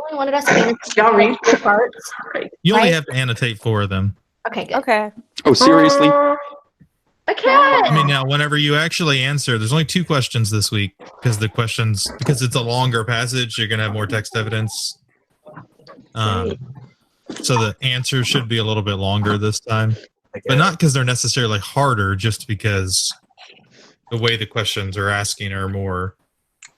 only wanted us to annotate Y'all read parts. You only have to annotate 4 of them. Okay, good. Okay. Oh, seriously? I can't. I mean, now whenever you actually answer, there's only 2 questions this week because it's a longer passage. You're gonna have more text evidence. So the answers should be a little bit longer this time, but not because they're necessarily harder, just because the way the questions are asking are more,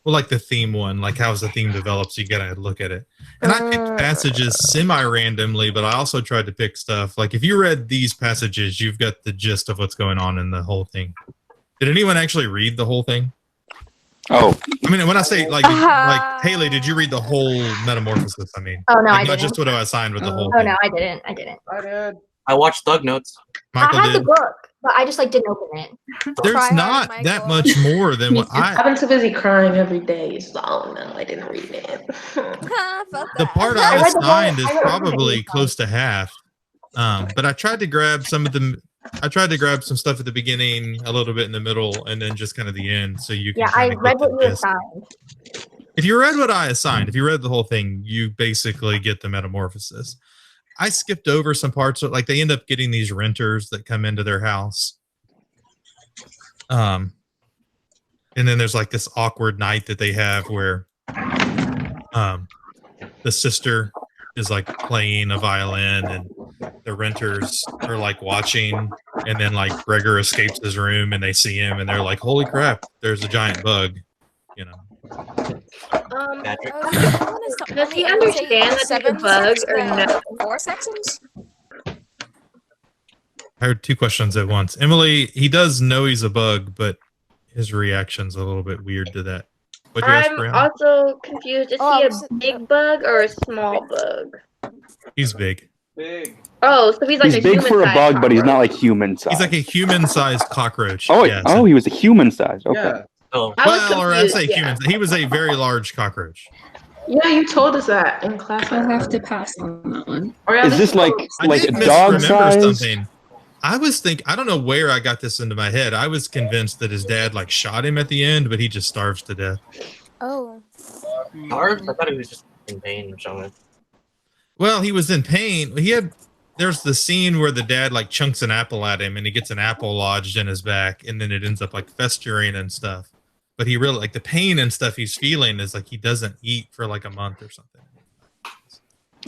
well, like the theme one, like how's the theme developed, so you gotta look at it. And I picked passages semi-randomly, but I also tried to pick stuff. Like if you read these passages, you've got the gist of what's going on in the whole thing. Did anyone actually read the whole thing? Oh. I mean, when I say, like Haley, did you read the whole Metamorphosis? I mean, oh, no, like, I not didn't. just what I assigned with the whole Oh, thing. no, I didn't. I did. I watched Thug Notes. Michael I had did. the book, but I just, like, didn't open it. There's Try harder, not that much more than what I've been too busy crying every day, so I didn't read it. the part I assigned is probably close to half. But I tried to grab some of them. I tried to grab some stuff at the beginning, a little bit in the middle, and then just kind of the end, so you can. Yeah, I read what you assigned. If you read what I assigned, if you read the whole thing, you basically get the metamorphosis. I skipped over some parts, like they end up getting these renters that come into their house. And then there's like this awkward night that they have where the sister is like playing a violin and the renters are like watching, and then like Gregor escapes his room and they see him and they're like, holy crap, there's a giant bug, you know. Does he understand that it's a bug or no? 4 sections? I heard 2 questions at once. Emily, he does know he's a bug, but his reaction's a little bit weird to that. What'd you ask, I'm Brianna? also confused. Is he a big bug or a small bug? He's big. Big. Oh, so he's like He's a big human for a size bug, but he's not cockroach. like human size. He's like a human-sized cockroach. Oh, yes. he was a human size. Okay. Yeah. Oh. Well, or I say human. He was a very large cockroach. Yeah, you told us that in class. I'll have to pass on that one. Is this like I a did dog misremember size? something. I don't know where I got this into my head. I was convinced that his dad like shot him at the end, but he just starves to death. Oh. Starved? I thought he was just in pain or something. Well, he was in pain. There's the scene where the dad like chunks an apple at him and he gets an apple lodged in his back, and then it ends up like festering and stuff. But he really, like, the pain and stuff he's feeling is like he doesn't eat for like a month or something.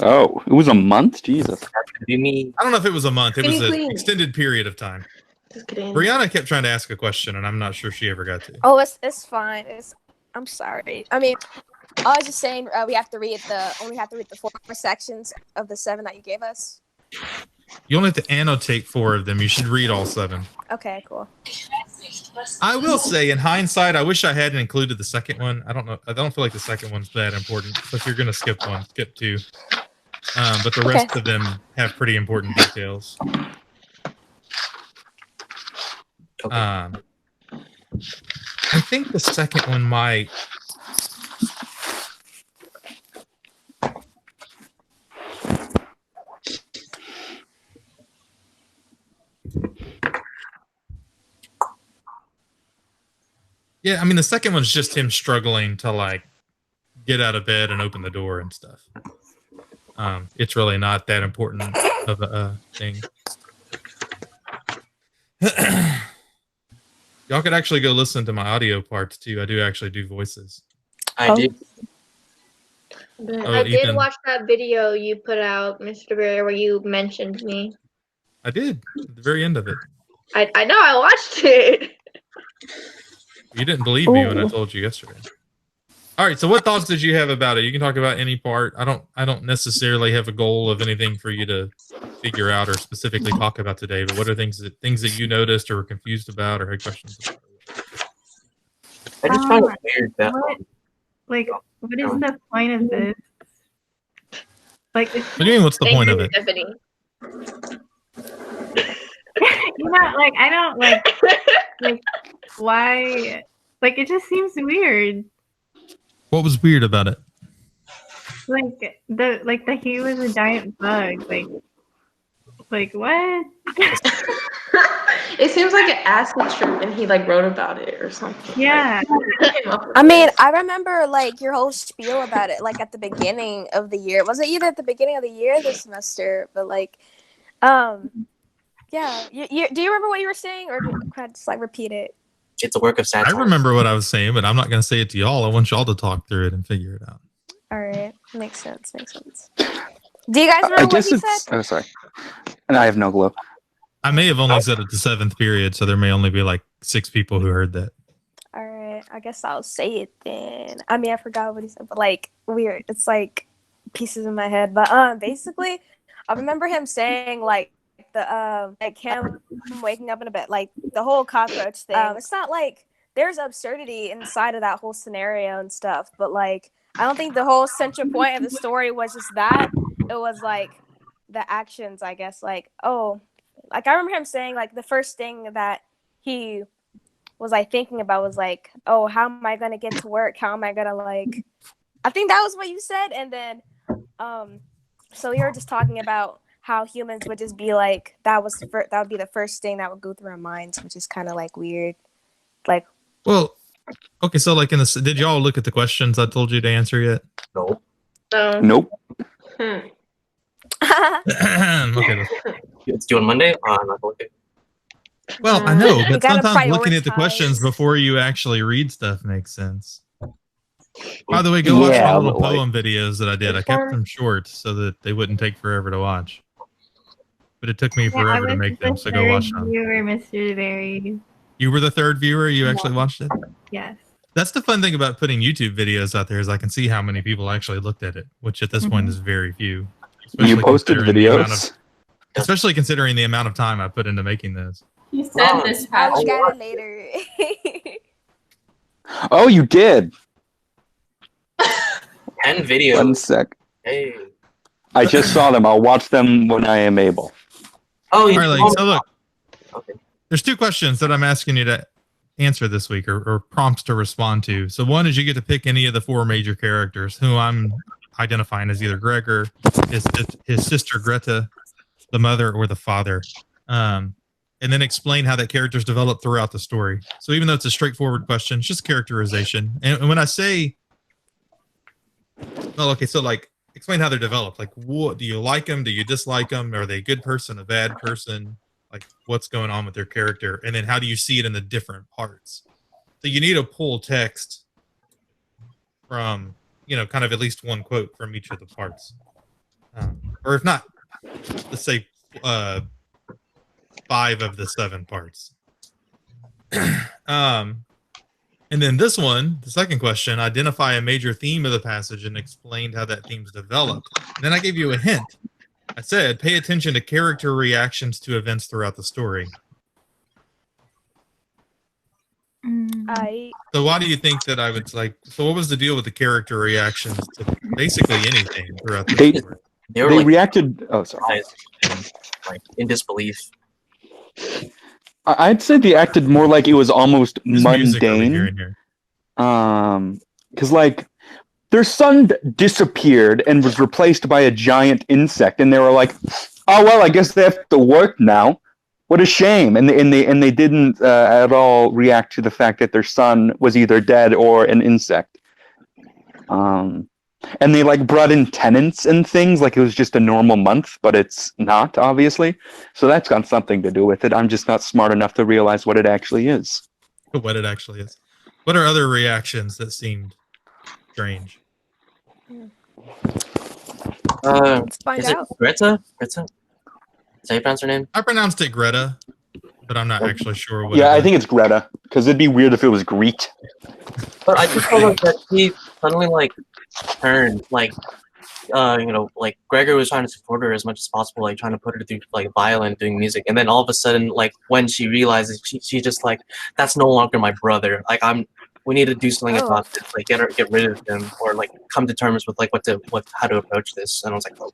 Oh, it was a month? Jesus. I don't know if it was a month. It was an extended period of time. Brianna kept trying to ask a question, and I'm not sure she ever got to. Oh, it's fine. I'm sorry. I mean, I was just saying we have to read only have to read the 4 sections of the 7 that you gave us. You only have to annotate 4 of them. You should read all 7. Okay, cool. I will say, in hindsight, I wish I hadn't included the second one. I don't know. I don't feel like the second one's that important. So if you're going to skip one, skip 2. But the rest of them have pretty important details. I think the second one might. Yeah, I mean, the second one's just him struggling to like get out of bed and open the door and stuff. It's really not that important of a thing. Y'all could actually go listen to my audio parts too. I do actually do voices. I did. I did watch that video you put out, Mr. Bear, where you mentioned me. I did at the very end of it. I know, I watched it. You didn't believe me when I told you yesterday. All right, so what thoughts did you have about it? You can talk about any part. I don't necessarily have a goal of anything for you to figure out or specifically talk about today, but what are things that you noticed or were confused about or had questions about? I just found it weird that what is the point of this? Like, what do you mean, what's the point of it? Stephanie. Like, I don't like why, like, it just seems weird. What was weird about it? Like he was a giant bug. Like what? It seems like an acid trip, and he like wrote about it or something. Yeah. I mean, I remember like your whole spiel about it, like at the beginning of the year. Was it either at the beginning of the year or the semester? But like, yeah. Do you remember what you were saying, or can I just like repeat it? It's a work of satire. I remember what I was saying, but I'm not going to say it to y'all. I want y'all to talk through it and figure it out. All right, makes sense. Makes sense. Do you guys remember what he said? Oh, sorry. And I have no clue. I may have only said it the 7th period, so there may only be like 6 people who heard that. All right, I guess I'll say it then. I mean, I forgot what he said, but like weird. It's like pieces in my head. But basically, I remember him saying like like him waking up in a bed, like the whole cockroach thing. It's not like there's absurdity inside of that whole scenario and stuff, but like I don't think the whole central point of the story was just that. It was like the actions, I guess. Like, oh, like I remember him saying like the first thing that he was like thinking about was like, oh, how am I gonna get to work? How am I gonna like? I think that was what you said, and then so you were just talking about how humans would just be like that would be the first thing that would go through our minds, which is kind of like weird. Like, well, okay, so like did y'all look at the questions I told you to answer yet? No. Nope. Okay. It's due on Monday. I'm not looking. Well, I know, but gotta sometimes looking at the prioritize. questions before you actually read stuff makes sense. By the way, go watch Yeah, my little but, like, poem videos that I did. I kept them short so that they wouldn't take forever to watch. But it took me forever to make them, so go watch them. You were Mr. Berry. You were the 3rd viewer? You actually watched it? Yes. That's the fun thing about putting YouTube videos out there is I can see how many people actually looked at it, which at this point is very few. You posted videos? Especially considering the amount of time I put into making this. He said this I'll past look at it later. Oh, you did. 10 videos. 1 sec. Hey. I just saw them. I'll watch them when I am able. Oh, you All right, so look. Okay. There's 2 questions that I'm asking you to answer this week, or prompts to respond to. So one is you get to pick any of the 4 major characters who I'm identifying as either Gregor, his sister Greta, the mother, or the father. And then explain how that character's developed throughout the story. So even though it's a straightforward question, it's just characterization. And when I say, well, okay, so like explain how they're developed. Like, what do you like them? Do you dislike them? Are they a good person, a bad person? Like, what's going on with their character? And then how do you see it in the different parts? So you need to pull text from, kind of at least one quote from each of the parts. Or if not, let's say 5 of the 7 parts. And then this one, the second question, identify a major theme of the passage and explained how that theme's developed. And then I gave you a hint. I said, pay attention to character reactions to events throughout the story. So why do you think that I would like, so what was the deal with the character reactions to basically anything throughout the story? They were They like, reacted. Oh, sorry. like in disbelief. I'd say they acted more like it was almost There's music over mundane. here and here. Because like their son disappeared and was replaced by a giant insect, and they were like, "Oh well, I guess they have to work now. What a shame!" And they didn't at all react to the fact that their son was either dead or an insect. And they like brought in tenants and things like it was just a normal month, but it's not, obviously. So that's got something to do with it. I'm just not smart enough to realize what it actually is. What it actually is. What are other reactions that seemed strange? Let's find Is out. it Greta? Is that how you pronounce her name? I pronounced it Greta, but I'm not actually sure what. Yeah, I think it's Greta, because it'd be weird if it was Greek. But I just felt like that he suddenly like turned like like Gregor was trying to support her as much as possible, like trying to put her through like violin, doing music, and then all of a sudden, like when she realizes she just like that's no longer my brother. Like we need to do something about this, like get rid of him, or like come to terms with like how to approach this. And I was like, oh.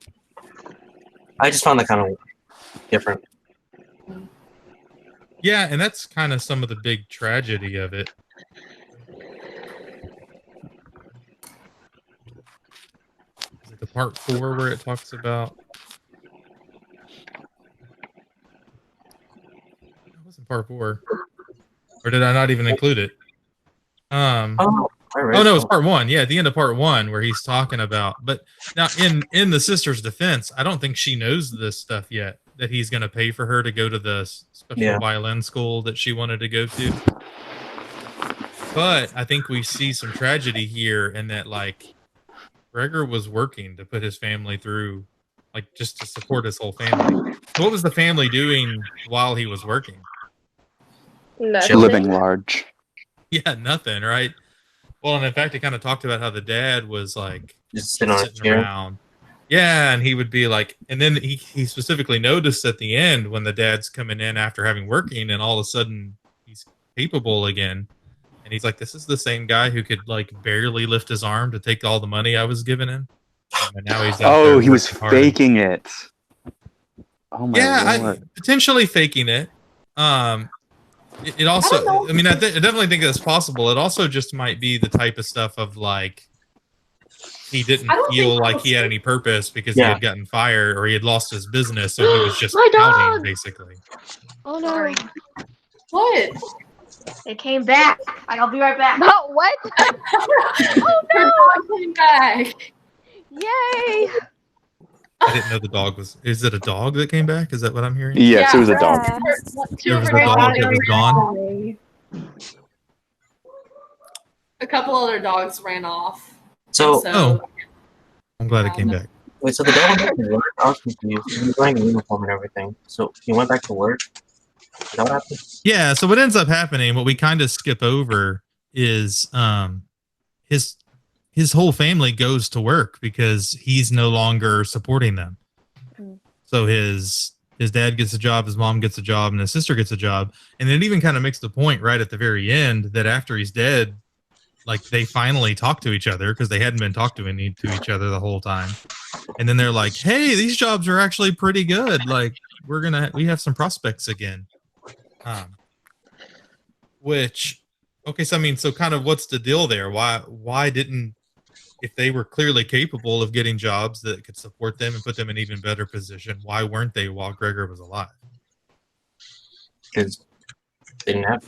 I just found that kind of different. Yeah, and that's kind of some of the big tragedy of it. Is it the part 4 where it talks about? It wasn't part 4, or did I not even include it? Oh, Oh no, it's part 1. Yeah, at the end of part 1 where he's talking about. But now in the sister's defense, I don't think she knows this stuff yet. That he's going to pay for her to go to the special violin school that she wanted to go to. But I think we see some tragedy here in that, like, Gregor was working to put his family through, like, just to support his whole family. What was the family doing while he was working? Nothing. Living large. Yeah, nothing, right? Well, and in fact, it kind of talked about how the dad was like just sitting around. Yeah, and he would be like, and then he specifically noticed at the end when the dad's coming in after having working, and all of a sudden he's capable again. And he's like, this is the same guy who could like barely lift his arm to take all the money I was giving him. And now he's out there he was working hard. faking it. Oh my Lord. Potentially faking it. It also, I mean, I definitely think that's possible. It also just might be the type of stuff of like, he didn't feel like he had any purpose because he had gotten fired or he had lost his business, so he was just outing, basically. Oh no. What? It came back. I'll be right back. Oh, what? Oh no! Her dog came back. Yay! I didn't know the dog was. Is it a dog that came back? Is that what I'm hearing? Yes, it was a dog. There was a dog that was gone. A couple other dogs ran off. So I'm glad it came back. Wait, so the dog went back to work? I was confused. He was wearing a uniform and everything. So he went back to work? Is that what happened? Yeah, so what ends up happening, what we kind of skip over is his whole family goes to work because he's no longer supporting them. So his dad gets a job, his mom gets a job, and his sister gets a job. And it even kind of makes the point right at the very end that after he's dead, like they finally talk to each other because they hadn't been talking to each other the whole time. And then they're like, hey, these jobs are actually pretty good. Like we have some prospects again. So kind of what's the deal there? Why didn't, if they were clearly capable of getting jobs that could support them and put them in an even better position, why weren't they while Gregor was alive? Because they didn't have.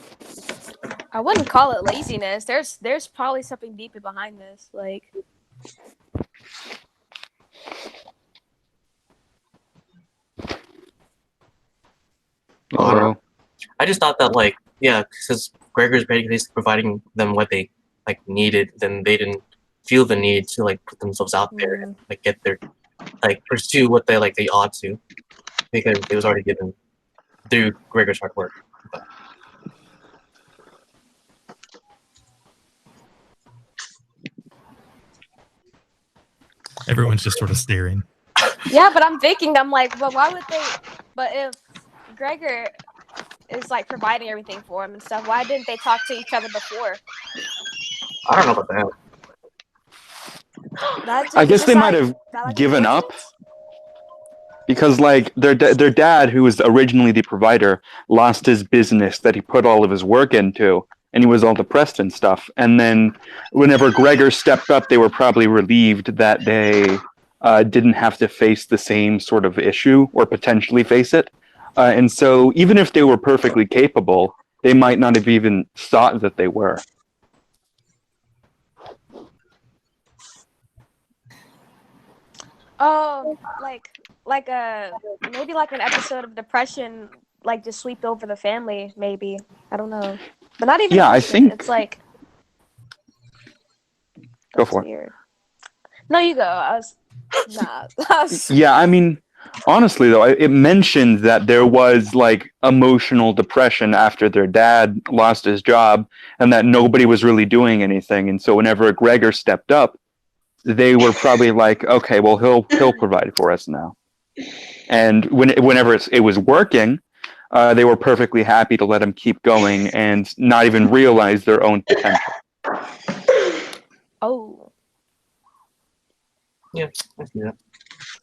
I wouldn't call it laziness. There's probably something deeper behind this. Like, I just thought that, like, yeah, because Gregor's basically providing them what they like needed, then they didn't feel the need to like put themselves out there and like get their like pursue what they ought to, because it was already given through Gregor's hard work. But. Everyone's just sort of staring. Yeah, but I'm thinking, I'm like, well, why would they? But if Gregor is like providing everything for him and stuff, why didn't they talk to each other before? I don't know about that. I guess they might have given up because, like, their dad, who was originally the provider, lost his business that he put all of his work into, and he was all depressed and stuff. And then, whenever Gregor stepped up, they were probably relieved that they didn't have to face the same sort of issue or potentially face it. And so, even if they were perfectly capable, they might not have even thought that they were. Oh, like maybe like an episode of depression, like just sweep over the family. Maybe, I don't know, but not even. Yeah, I think it's like. Go for it. No, you go. Yeah, I mean, honestly though, it mentioned that there was like emotional depression after their dad lost his job, and that nobody was really doing anything. And so whenever Gregor stepped up, they were probably like, okay, well, he'll provide for us now. And whenever it was working, they were perfectly happy to let him keep going and not even realize their own potential. Oh. Yeah, I see that.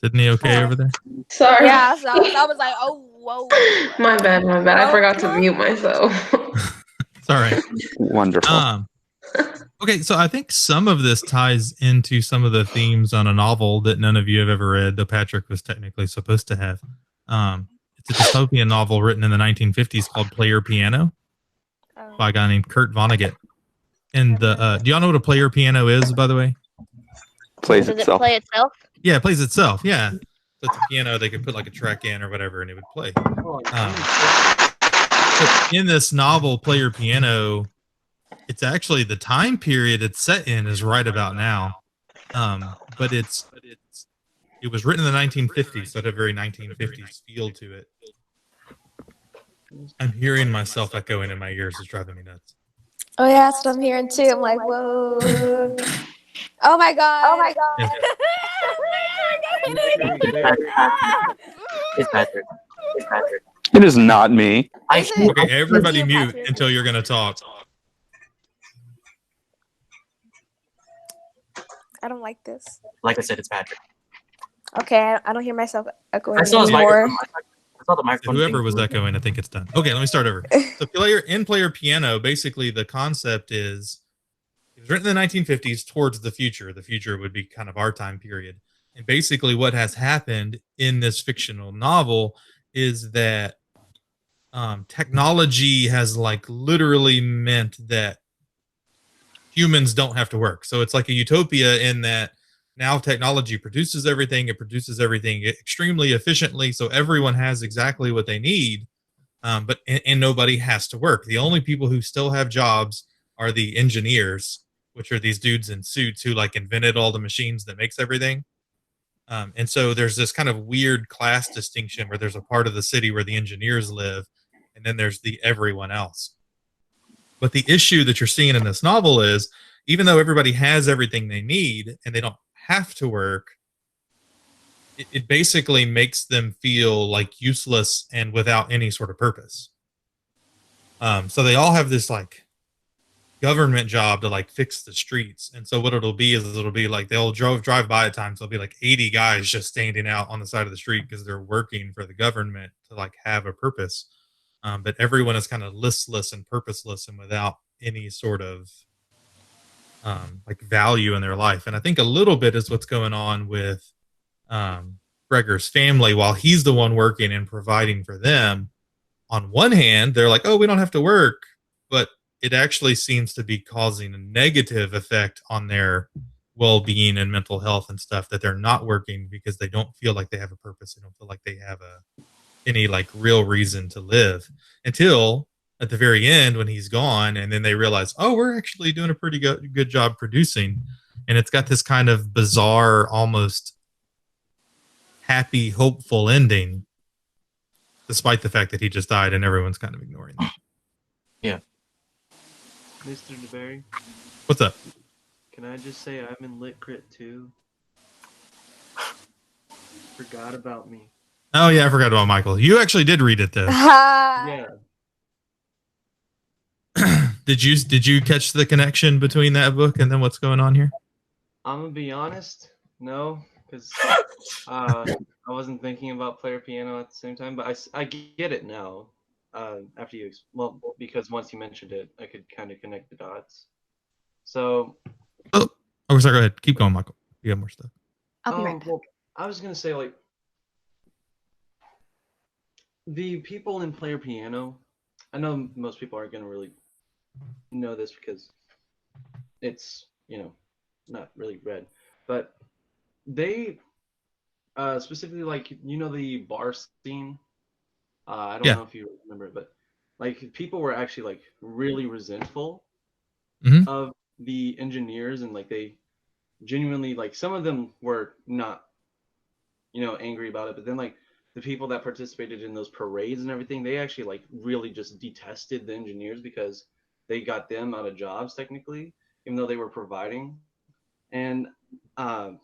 Sydney okay over there? Sorry. Yeah, so I was like, oh, whoa. My bad. I forgot to mute myself. It's all right. Wonderful. Okay, so I think some of this ties into some of the themes on a novel that none of you have ever read, though Patrick was technically supposed to have. It's a dystopian novel written in the 1950s called Player Piano by a guy named Kurt Vonnegut. And the do y'all know what a player piano is, by the way? Plays Does it itself. play itself? Yeah, it plays itself. Yeah. So it's a piano. They could put like a track in or whatever, and it would play. But in this novel, Player Piano, it's actually the time period it's set in is right about now. But it was written in the 1950s, so it had a very 1950s feel to it. I'm hearing myself echoing in my ears. It's driving me nuts. Oh yeah, that's what I'm hearing too. I'm like, whoa. Oh my god. Oh my god. It's Patrick. It's Patrick. It is not me. Okay, everybody mute until you're going to talk. I don't like this. Like I said, it's Patrick. Okay, I don't hear myself echoing I saw his anymore. microphone. I saw the microphone. Whoever was echoing, I think it's done. Okay, let me start over. So player piano, basically the concept is it was written in the 1950s towards the future. The future would be kind of our time period. And basically what has happened in this fictional novel is that technology has like literally meant that humans don't have to work. So it's like a utopia in that now technology produces everything. It produces everything extremely efficiently. So everyone has exactly what they need, but nobody has to work. The only people who still have jobs are the engineers, which are these dudes in suits who like invented all the machines that makes everything. And so there's this kind of weird class distinction where there's a part of the city where the engineers live, and then there's the everyone else. But the issue that you're seeing in this novel is, even though everybody has everything they need and they don't have to work, it basically makes them feel like useless and without any sort of purpose. So they all have this like government job to like fix the streets. And so what it'll be is it'll be like they'll drive by at times. There'll be like 80 guys just standing out on the side of the street because they're working for the government to like have a purpose. But everyone is kind of listless and purposeless and without any sort of like value in their life. And I think a little bit is what's going on with Gregor's family. While he's the one working and providing for them, on one hand, they're like, oh, we don't have to work. But it actually seems to be causing a negative effect on their well-being and mental health and stuff, that they're not working because they don't feel like they have a purpose. They don't feel like they have any like real reason to live, until at the very end when he's gone, and then they realize, oh, we're actually doing a pretty good job producing. And it's got this kind of bizarre, almost happy, hopeful ending, despite the fact that he just died and everyone's kind of ignoring that. Yeah. Mr. DeBerry, What's up? can I just say I'm in Lit Crit too? Forgot about me. Oh yeah, I forgot about Michael. You actually did read it though. Yeah. Did you catch the connection between that book and then what's going on here? I'm gonna be honest, no, because I wasn't thinking about player piano at the same time, but I get it now. After you, because once you mentioned it, I could kind of connect the dots. So. Oh, sorry. Go ahead. Keep going, Michael. You got more stuff. I'll be right back. Well, I was gonna say like the people in player piano. I know most people aren't gonna really know this because it's not really read, but they specifically like the bar scene. I don't know if you remember it, but like people were actually like really resentful of the engineers, and like they genuinely, like, some of them were not angry about it, but then like the people that participated in those parades and everything, they actually like really just detested the engineers because they got them out of jobs technically, even though they were providing. And and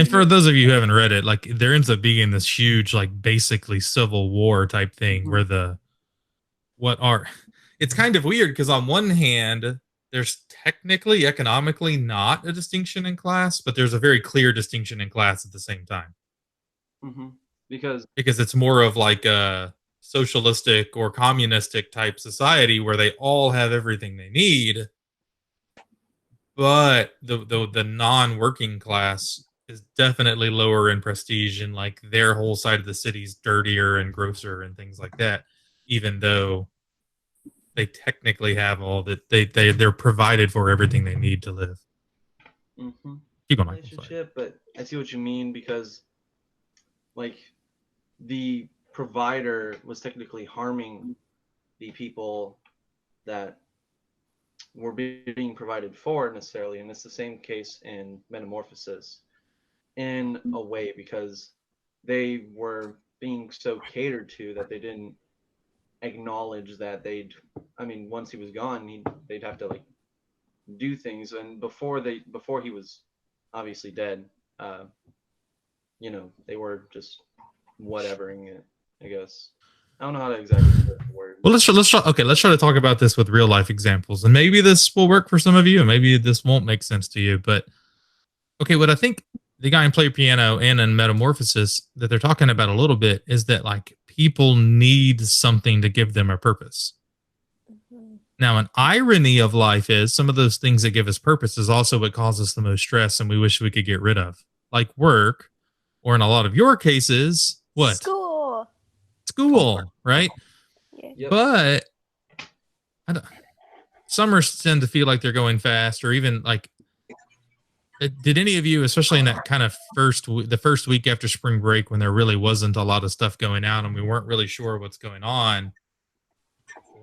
for those of you who haven't read it, like there ends up being this huge, like basically civil war type thing where it's kind of weird because on one hand, there's technically economically not a distinction in class, but there's a very clear distinction in class at the same time. Because it's more of like a socialistic or communistic type society where they all have everything they need. But the non-working class is definitely lower in prestige, and like their whole side of the city's dirtier and grosser and things like that, even though they technically have all that they're provided for everything they need to live. Mm-hmm. Keep on, Michael. Relationship, but I see what you mean, because like the provider was technically harming the people that were being provided for necessarily, and it's the same case in Metamorphosis in a way, because they were being so catered to that they didn't acknowledge that once he was gone, they'd have to like do things, and before he was obviously dead, they were just whatevering it, I guess. I don't know how to exactly put the word. Well, let's try to talk about this with real life examples, and maybe this will work for some of you, and maybe this won't make sense to you. But okay, what I think the guy in Play Piano and in Metamorphosis that they're talking about a little bit is that like people need something to give them a purpose. Now, an irony of life is some of those things that give us purpose is also what causes the most stress, and we wish we could get rid of, like work, or in a lot of your cases, what? School, right? Yeah. Yep. But summers tend to feel like they're going fast, or even like, did any of you, especially in that kind of the first week after spring break when there really wasn't a lot of stuff going on and we weren't really sure what's going on,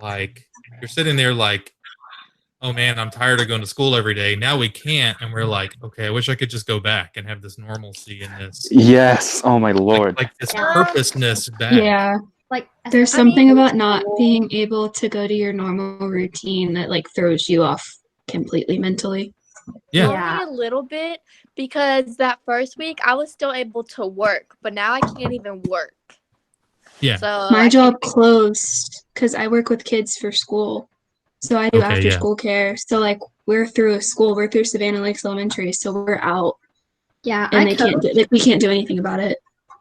like you're sitting there like, oh man, I'm tired of going to school every day. Now we can't. And we're like, okay, I wish I could just go back and have this normalcy in this. Yes. Oh my Lord. Like this purposeness back. Yeah. Like There's something about not being able to go to your normal routine that like throws you off completely mentally. Yeah. Only a little bit, because that first week I was still able to work, but now I can't even work. Yeah. So My job closed because I work with kids for school. So I do Okay, after yeah. school care. So like we're through Savannah Lakes Elementary, so we're out Yeah, and we can't do anything about it.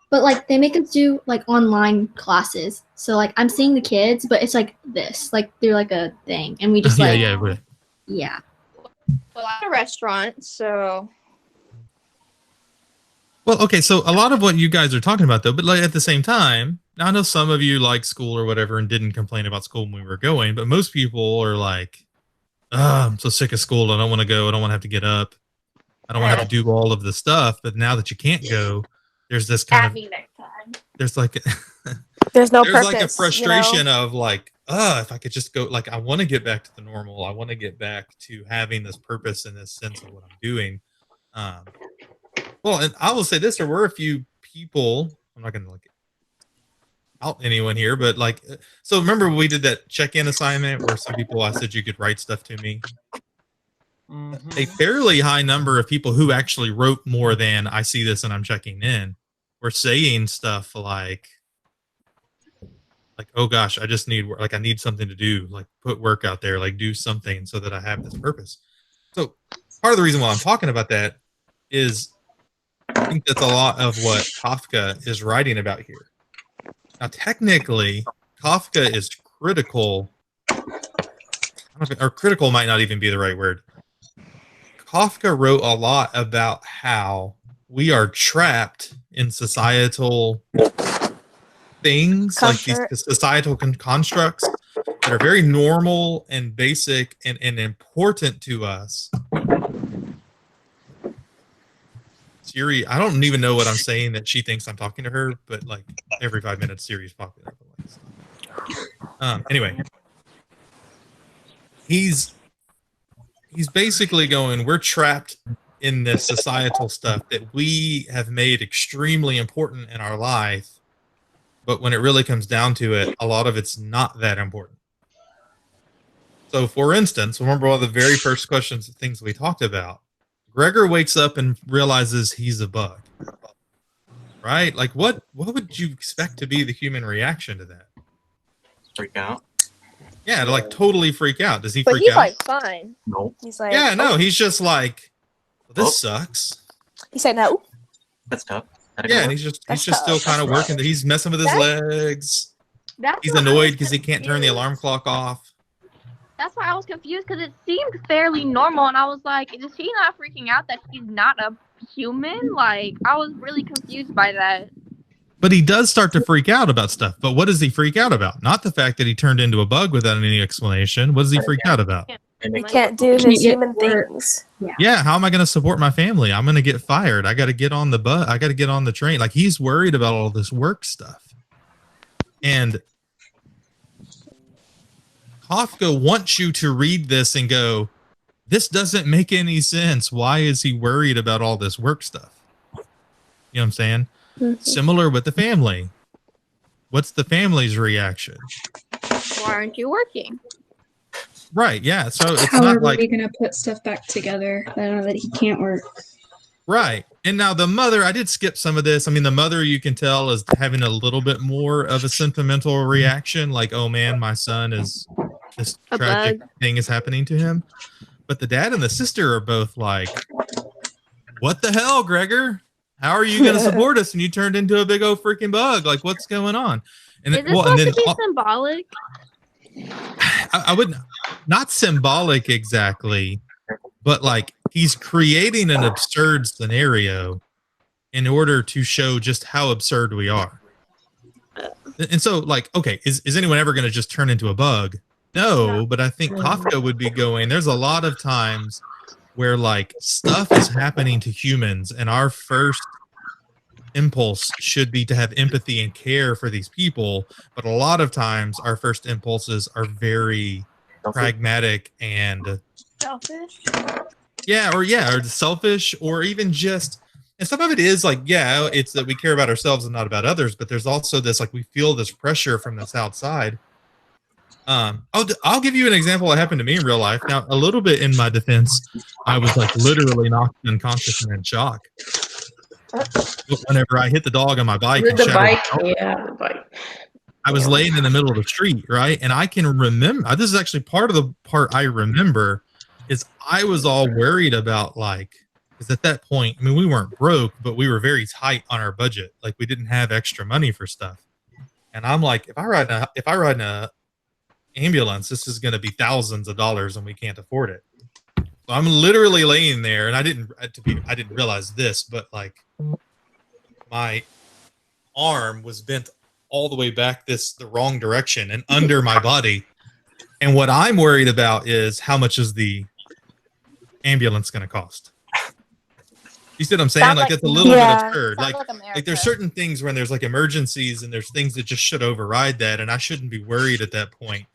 But like they make us do like online classes. So like I'm seeing the kids, but it's like this, like they're like a thing, and we just like yeah. Well, I'm at a restaurant, so. Well, okay, so a lot of what you guys are talking about, though, but like at the same time, I know some of you like school or whatever and didn't complain about school when we were going, but most people are like, oh, I'm so sick of school. I don't want to go. I don't want to have to get up. I don't want to have to do all of the stuff. But now that you can't go, there's this kind of, Next time. there's like, There's no there's purpose, like a frustration you know? of like, if I could just go, like, I want to get back to the normal. I want to get back to having this purpose and this sense of what I'm doing. Well, and I will say this, there were a few people, I'm not going to like out anyone here, but like, so remember we did that check-in assignment where some people, I said you could write stuff to me. Mm-hmm. A fairly high number of people who actually wrote more than I see this and I'm checking in were saying stuff like, oh gosh, I just need work. Like I need something to do, like put work out there, like do something so that I have this purpose. So part of the reason why I'm talking about that is I think that's a lot of what Kafka is writing about here. Now, technically, Kafka is critical. Or critical might not even be the right word. Kafka wrote a lot about how we are trapped in societal things, like these societal constructs that are very normal and basic and important to us. Siri, I don't even know what I'm saying that she thinks I'm talking to her, but like every 5 minutes Siri's popping up. Anyway, he's basically going, we're trapped in this societal stuff that we have made extremely important in our life, but when it really comes down to it, a lot of it's not that important. So for instance, remember one of the very first things we talked about, Gregor wakes up and realizes he's a bug, right? Like what would you expect to be the human reaction to that? Freak out. Yeah, to like totally freak out. Does he freak out? But he's like fine. No. He's like, yeah, no, he's just like, well, this sucks. He said no. That's tough. Yeah, and he's just still kind of working. He's messing with his legs. He's annoyed because he can't turn the alarm clock off. That's why I was confused, because it seemed fairly normal, and I was like, is he not freaking out that he's not a human? Like, I was really confused by that. But he does start to freak out about stuff. But what does he freak out about? Not the fact that he turned into a bug without any explanation. What does he freak out about? He can't do his human things. Yeah, how am I going to support my family? I'm going to get fired. I got to get on the bus. I got to get on the train. Like, he's worried about all this work stuff. And Kafka wants you to read this and go, this doesn't make any sense. Why is he worried about all this work stuff? You know what I'm saying? Similar with the family. What's the family's reaction? Why aren't you working? Right, yeah. So it's How not are like we gonna put stuff back together? I don't know that he can't work. right. And now the mother, I did skip some of this. I mean, the mother, you can tell, is having a little bit more of a sentimental reaction, like, oh man, my son is this tragic thing is happening to him. But the dad and the sister are both like, what the hell, Gregor? How are you going to support us? And you turned into a big old freaking bug. Like, what's going on? And is this supposed to be symbolic? I wouldn't, not symbolic exactly, but like he's creating an absurd scenario in order to show just how absurd we are. And so, like, okay, is anyone ever going to just turn into a bug? No, but I think Kafka would be going, there's a lot of times where like stuff is happening to humans and our first impulse should be to have empathy and care for these people, but a lot of times our first impulses are very pragmatic and selfish. Or selfish, or even just, and some of it is like, yeah, it's that we care about ourselves and not about others, but there's also this, like, we feel this pressure from this outside. I'll give you an example that happened to me in real life. Now, a little bit in my defense, I was like literally knocked unconscious and in shock whenever I hit the dog on my bike. The bike. I was laying in the middle of the street, right? And I can remember, this is actually part of the part I remember, is I was all worried about, like, because at that point, I mean, we weren't broke, but we were very tight on our budget. Like, we didn't have extra money for stuff. And I'm like, if I ride in a ambulance, this is going to be thousands of dollars and we can't afford it. So I'm literally laying there, and I didn't realize this, but like my arm was bent all the way back the wrong direction and under my body. And what I'm worried about is how much is the ambulance going to cost? You see what I'm saying? Like it's a little bit absurd. Like there's certain things when there's like emergencies and there's things that just should override that. And I shouldn't be worried at that point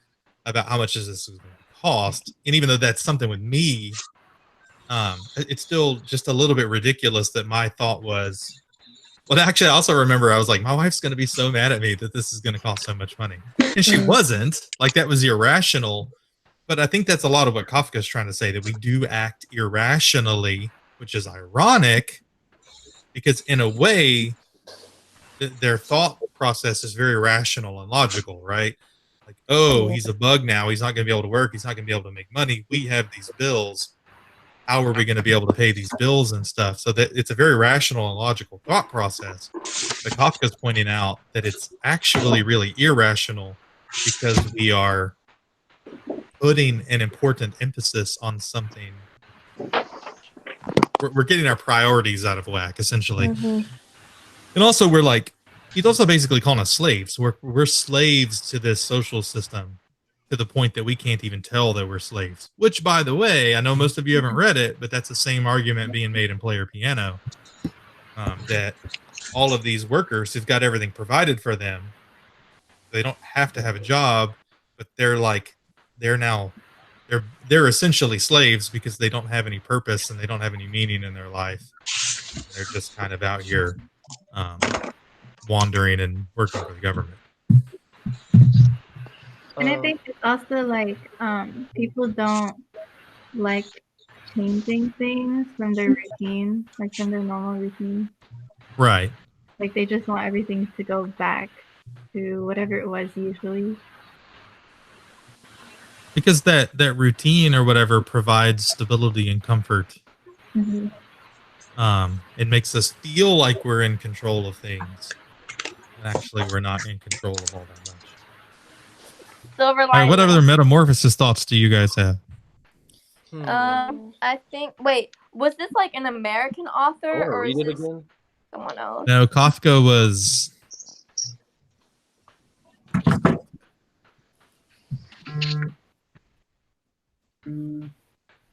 about how much is this going to cost. And even though that's something with me, it's still just a little bit ridiculous that my thought was, well, actually, I also remember I was like, my wife's going to be so mad at me that this is going to cost so much money. And she wasn't. Like, that was irrational. But I think that's a lot of what Kafka's trying to say, that we do act irrationally, which is ironic, because in a way, their thought process is very rational and logical, right? Like, oh, he's a bug now. He's not going to be able to work. He's not going to be able to make money. We have these bills. How are we going to be able to pay these bills and stuff? So that it's a very rational and logical thought process. But Kafka's pointing out that it's actually really irrational because we are putting an important emphasis on something. We're getting our priorities out of whack, essentially. And also, we're like, he's also basically calling us slaves. We're slaves to this social system, to the point that we can't even tell that we're slaves. Which, by the way, I know most of you haven't read it, but that's the same argument being made in Player Piano, that all of these workers who've got everything provided for them, they don't have to have a job, but they're essentially slaves because they don't have any purpose and they don't have any meaning in their life. They're just kind of out here wandering and working for the government. And I think it's also like people don't like changing things from their routine, like from their normal routine. Right. Like they just want everything to go back to whatever it was usually. Because that routine or whatever provides stability and comfort. It makes us feel like we're in control of things. And actually, we're not in control of all that much. Silver lining. What other metamorphosis thoughts do you guys have? I think. Wait, Was this like an American author or is read it this again. someone else? No, Kafka was.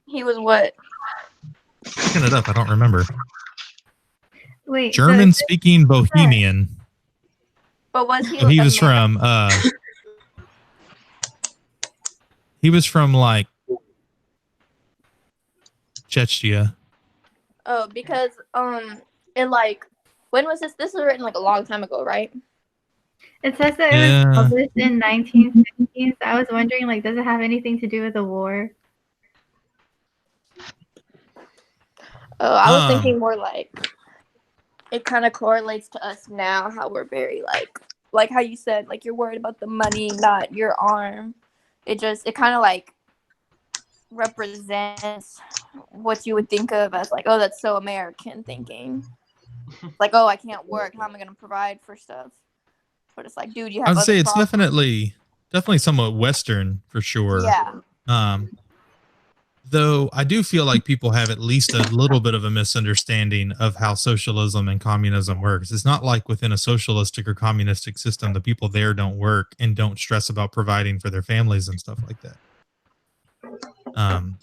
He was what? Looking it up, I don't remember. Wait, German-speaking Bohemian. But was he? So he was from. He was from like Chechnya. Oh, because it like when was this? This was written like a long time ago, right? It says that it was published in 1915. So I was wondering, like, does it have anything to do with the war? Oh, I was thinking more like it kind of correlates to us now, how we're very like how you said, like you're worried about the money, not your arm. It kind of like represents what you would think of as like, oh, that's so American thinking. Like, oh, I can't work. How am I going to provide for stuff? But it's like, dude, you have. I would say it's problems. definitely somewhat Western for sure. Yeah. Though I do feel like people have at least a little bit of a misunderstanding of how socialism and communism works. It's not like within a socialistic or communistic system, the people there don't work and don't stress about providing for their families and stuff like that.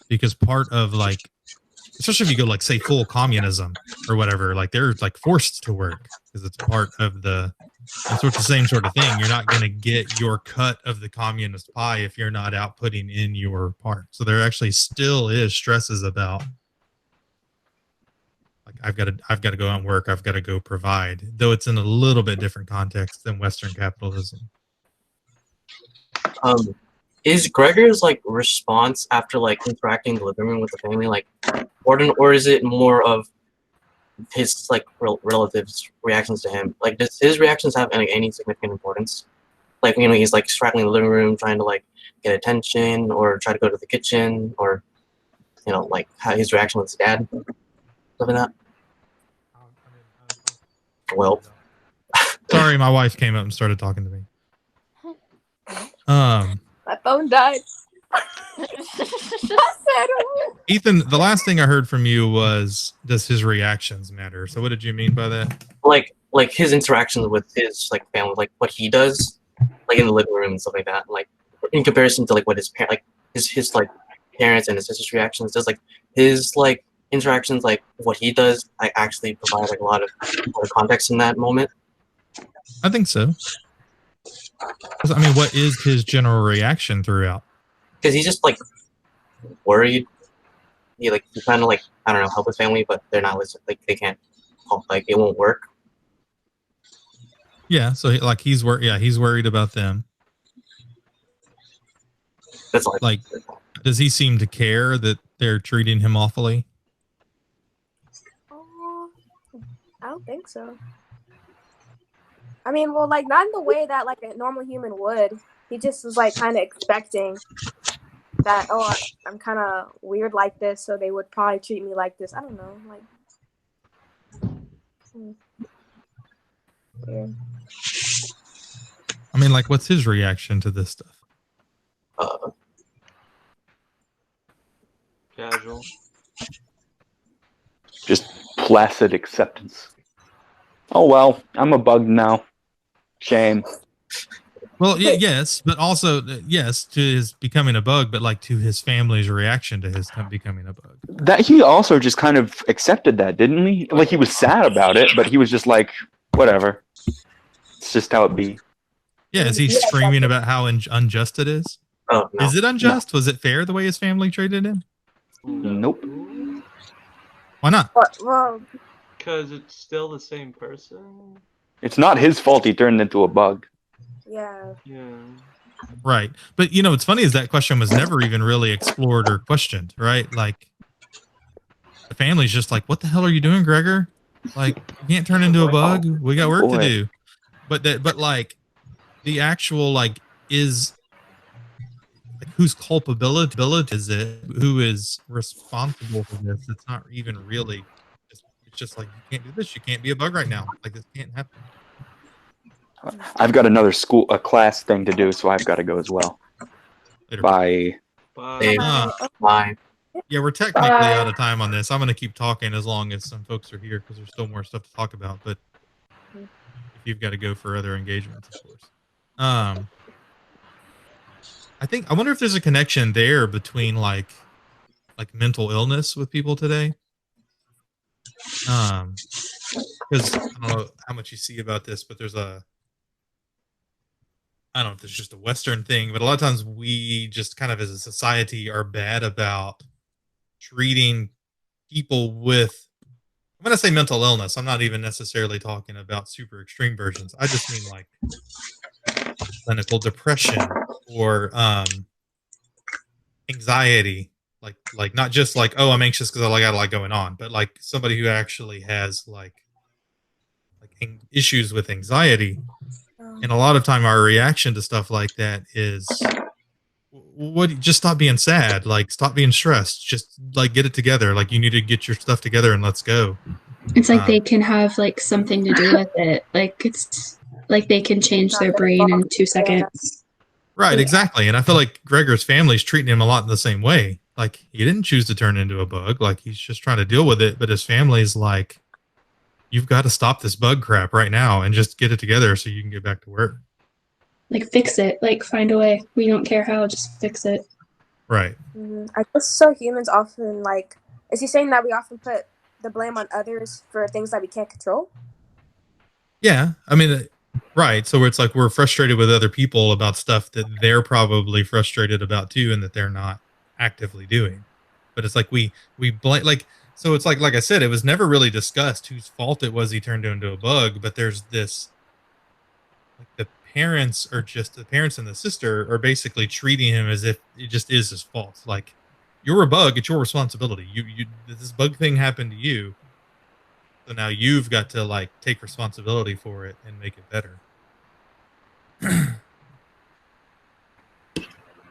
Because part of like, especially if you go like say full communism or whatever, like they're like forced to work because it's part of the. And so it's the same sort of thing. You're not going to get your cut of the communist pie if you're not out putting in your part. So there actually still is stresses about like I've got to go out and work. I've got to go provide, though it's in a little bit different context than Western capitalism. Is Gregor's like response after like interacting in the living room with the family like important, or is it more of his like relatives' reactions to him? Like, does his reactions have any significant importance? Like, you know, he's like straddling the living room, trying to like get attention, or try to go to the kitchen, or you know, like how his reaction with his dad, something like that. Well, sorry, my wife came up and started talking to me. My phone died. Ethan, the last thing I heard from you was, does his reactions matter? So what did you mean by that? Like his interactions with his like family, like what he does, like in the living room and stuff like that. Like in comparison to like what his like his like parents and his sister's reactions, does like his like interactions, like what he does, like actually provide like a lot of context in that moment? I think so. I mean, what is his general reaction throughout? Because he's just like worried. He kind of like, I don't know, help his family, but they're not listening. Like they can't, like it won't work. Yeah, so he's worried. Yeah, he's worried about them. That's like, does he seem to care that they're treating him awfully? I don't think so. I mean, well, like not in the way that like a normal human would. He just was like kind of expecting that, oh, I'm kind of weird like this, so they would probably treat me like this. I don't know, like. Yeah. I mean, like, what's his reaction to this stuff? Casual. Just placid acceptance. Oh well, I'm a bug now. Shame. Well, yes, but also yes to his becoming a bug, but like to his family's reaction to his becoming a bug. That he also just kind of accepted that, didn't he? Like he was sad about it, but he was just like, whatever. It's just how it be. Yeah, is he screaming about how unjust it is? Oh, no. Is it unjust? No. Was it fair the way his family treated him? Nope. Why not? Well, because it's still the same person. It's not his fault he turned into a bug. Yeah. Right. But, you know, what's funny is that question was never even really explored or questioned, right? Like, the family's just like, what the hell are you doing, Gregor? Like, you can't turn into a bug. We got work to do. But like, the actual, like, is, like, whose culpability is it? Who is responsible for this? It's not even really, it's just like, you can't do this. You can't be a bug right now. Like, this can't happen. I've got another class thing to do, so I've got to go as well. Later. Bye. Bye. Yeah. Yeah, we're technically out of time on this. I'm going to keep talking as long as some folks are here because there's still more stuff to talk about. But if you've got to go for other engagements, of course. I wonder if there's a connection there between like mental illness with people today. Because I don't know how much you see about this, but there's I don't know if it's just a Western thing, but a lot of times we just kind of as a society are bad about treating people with, I'm going to say mental illness. I'm not even necessarily talking about super extreme versions. I just mean like clinical depression or anxiety. Like not just like, oh, I'm anxious because I got a lot going on, but like somebody who actually has like issues with anxiety. And a lot of time our reaction to stuff like that is just stop being sad, like stop being stressed, just like get it together, like you need to get your stuff together and let's go. It's like they can have like something to do with it, like it's like they can change their brain in 2 seconds. Right, exactly. And I feel like Gregor's family's treating him a lot in the same way. Like he didn't choose to turn into a bug, like he's just trying to deal with it, but his family's like, you've got to stop this bug crap right now and just get it together so you can get back to work. Like fix it, like find a way. We don't care how, just fix it. Right. I guess so. Humans often like. Is he saying that we often put the blame on others for things that we can't control? Yeah, I mean, right. So it's like we're frustrated with other people about stuff that they're probably frustrated about too, and that they're not actively doing. But it's like we blame, like, so it's like I said, it was never really discussed whose fault it was he turned into a bug. But there's this, like the parents and the sister are basically treating him as if it just is his fault. Like, you're a bug, it's your responsibility. You this bug thing happened to you. So now you've got to like take responsibility for it and make it better.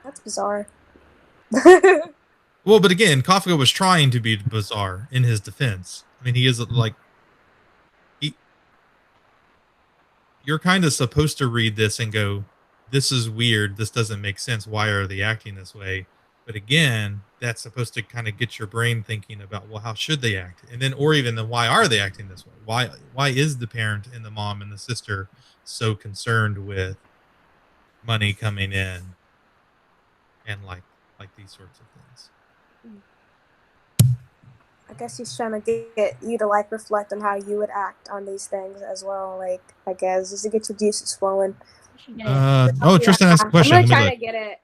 That's bizarre. Well, but again, Kafka was trying to be bizarre in his defense. I mean, he is like, you're kind of supposed to read this and go, this is weird. This doesn't make sense. Why are they acting this way? But again, that's supposed to kind of get your brain thinking about, well, how should they act? And then, or even then, why are they acting this way? Why is the parent and the mom and the sister so concerned with money coming in and like these sorts of things? I guess he's trying to get you to like reflect on how you would act on these things as well. Like, I guess just to get your juices flowing. Tristan asked a question. I'm gonna try to get it.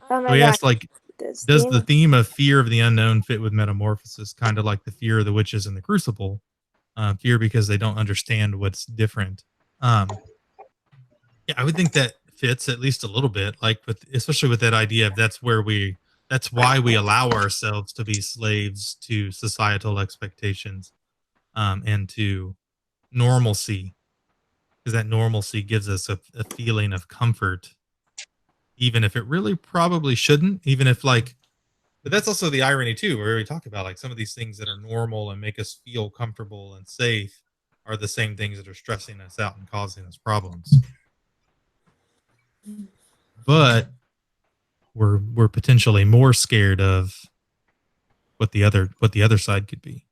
Oh my So he God. asked, like, does the theme of fear of the unknown fit with metamorphosis? Kind of like the fear of the witches in the Crucible. Fear because they don't understand what's different. Yeah, I would think that fits at least a little bit. Like, especially with that idea of that's why we allow ourselves to be slaves to societal expectations, and to normalcy, because that normalcy gives us a feeling of comfort, even if it really probably shouldn't, even if like, but that's also the irony too, where we talk about like some of these things that are normal and make us feel comfortable and safe are the same things that are stressing us out and causing us problems. But we're potentially more scared of what the other side could be.